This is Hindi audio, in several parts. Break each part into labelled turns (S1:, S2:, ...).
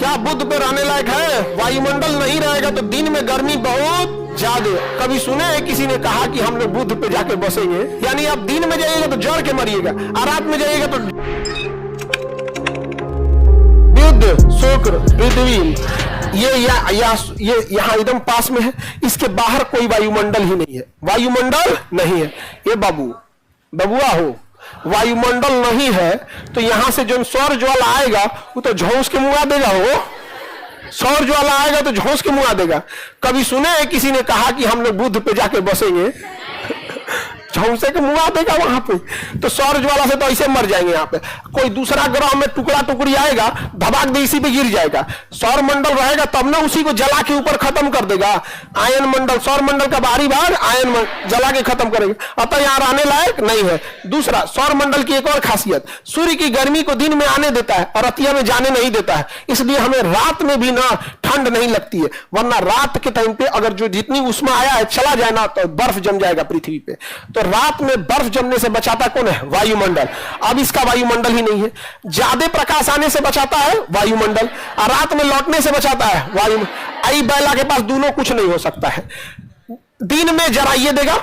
S1: क्या बुध पे रहने लायक है? वायुमंडल नहीं रहेगा तो दिन में गर्मी बहुत ज्यादा। कभी सुने है किसी ने कहा कि हम लोग बुध पे जाके बसेंगे? यानी आप दिन में जाइएगा तो जड़ के मरिएगा और रात में जाइएगा तो बुध, शुक्र, पृथ्वी ये यहाँ एकदम पास में है। इसके बाहर कोई वायुमंडल ही नहीं है, वायुमंडल नहीं है। ये बबुआ हो, वायुमंडल नहीं है तो यहां से जो सौर ज्वाला आएगा वो तो झोंस के मुआ देगा। हो सौर ज्वाला आएगा तो झोंस के मुआ देगा। कभी सुने है किसी ने कहा कि हम लोग बुध पे जाके बसेंगे? झोंसे के मुआ देगा वहां पे। तो सौर ज्वाला से तो ऐसे मर जाएंगे। यहाँ पे कोई दूसरा ग्रह में टुकड़ा टुकड़ी आएगा, धबाक दे इसी पे गिर जाएगा। सौर मंडल रहेगा तब ना उसी को जला के ऊपर खत्म कर देगा। आयन मंडल, सौर मंडल का बाहरी भाग आयन जला के खत्म करेगा। अतः यहाँ रहने लायक नहीं है। दूसरा, सौर मंडल की एक और खासियत, सूर्य की गर्मी को दिन में आने देता है और रतिया में जाने नहीं देता है। इसलिए हमें रात में भी ना ठंड नहीं लगती है। वरना रात के टाइम पे अगर जो जितनी उष्मा आया है चला जाए ना तो बर्फ जम जाएगा पृथ्वी पे। तो रात में बर्फ जमने से बचाता कौन है? वायुमंडल। अब इसका वायुमंडल ही नहीं है। ज्यादा प्रकाश आने से बचाता है वायुमंडल और रात में लौटने से बचाता है वायुमंडल। आई बैला के पास दोनों कुछ नहीं हो सकता है। दिन में जराइए देगा,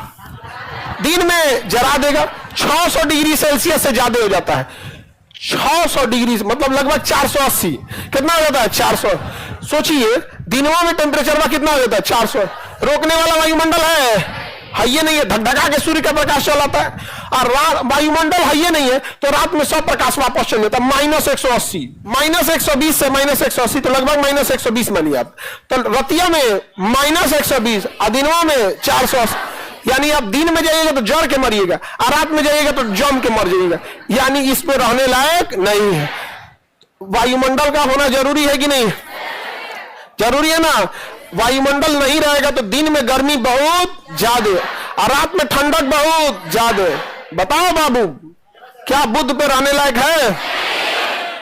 S1: दिन में जरा देगा। 600 डिग्री सेल्सियस से ज्यादा हो जाता है। 600 डिग्री मतलब लगभग 480। कितना हो जाता है? 400। सोचिए दिनों में टेम्परेचर कितना हो जाता है? 400। रोकने वाला वायुमंडल है ये नहीं है, धकधका के सूर्य का प्रकाश चलाता है। और वायुमंडल है ये नहीं है तो रात में सब प्रकाश वापस चल जाता है। -180, -120 से -180 तो लगभग -120 मानिए आप। तो रतिया में -120 और दिनों में 480। यानी आप दिन में जाइएगा तो जड़ के मरिएगा और रात में जाइएगा तो जम के मर जाइएगा। यानी इस पे रहने लायक नहीं है। वायुमंडल का होना जरूरी है कि नहीं? जरूरी है ना। वायुमंडल नहीं रहेगा तो दिन में गर्मी बहुत ज्यादा और रात में ठंडक बहुत ज्यादा। बताओ बाबू, क्या बुध पे रहने लायक है?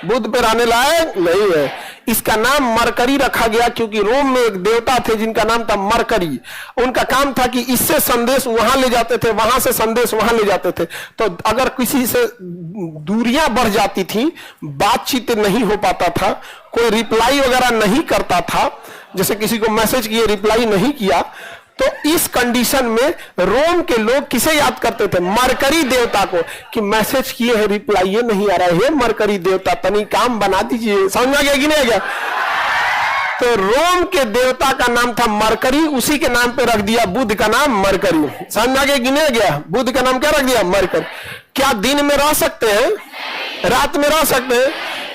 S1: बुध पे रहने लायक नहीं है। इसका नाम मरकरी रखा गया क्योंकि रोम में एक देवता थे जिनका नाम था मरकरी। उनका काम था कि इससे संदेश वहां ले जाते थे, वहां से संदेश वहां ले जाते थे। तो अगर किसी से दूरियां बढ़ जाती थी, बातचीत नहीं हो पाता था, कोई रिप्लाई वगैरह नहीं करता था, जैसे किसी को मैसेज किए रिप्लाई नहीं किया, तो इस कंडीशन में रोम के लोग किसे याद करते थे? मरकरी देवता को। कि मैसेज किए हैं रिप्लाई ये नहीं आ रहा है, मरकरी देवता तनी काम बना दीजिए। समझ आ गया कि नहीं गया? तो रोम के देवता का नाम था मरकरी, उसी के नाम पे रख दिया बुध का नाम मरकरी। समझ आ गया कि नहीं गया? बुध का नाम क्या रख दिया? मरकरी। क्या दिन में रह सकते हैं? रात में रह सकते हैं?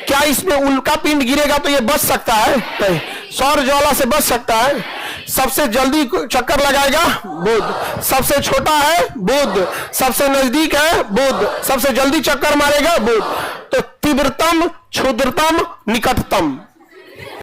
S1: क्या इसमें उल्का पिंड गिरेगा तो ये बच सकता है? नहीं। सौर ज्वाला से बच सकता है? सबसे जल्दी चक्कर लगाएगा बुध। सबसे छोटा है बुध। सबसे नजदीक है बुध। सबसे जल्दी चक्कर मारेगा बुध। तो तीव्रतम, क्षुद्रतम, निकटतम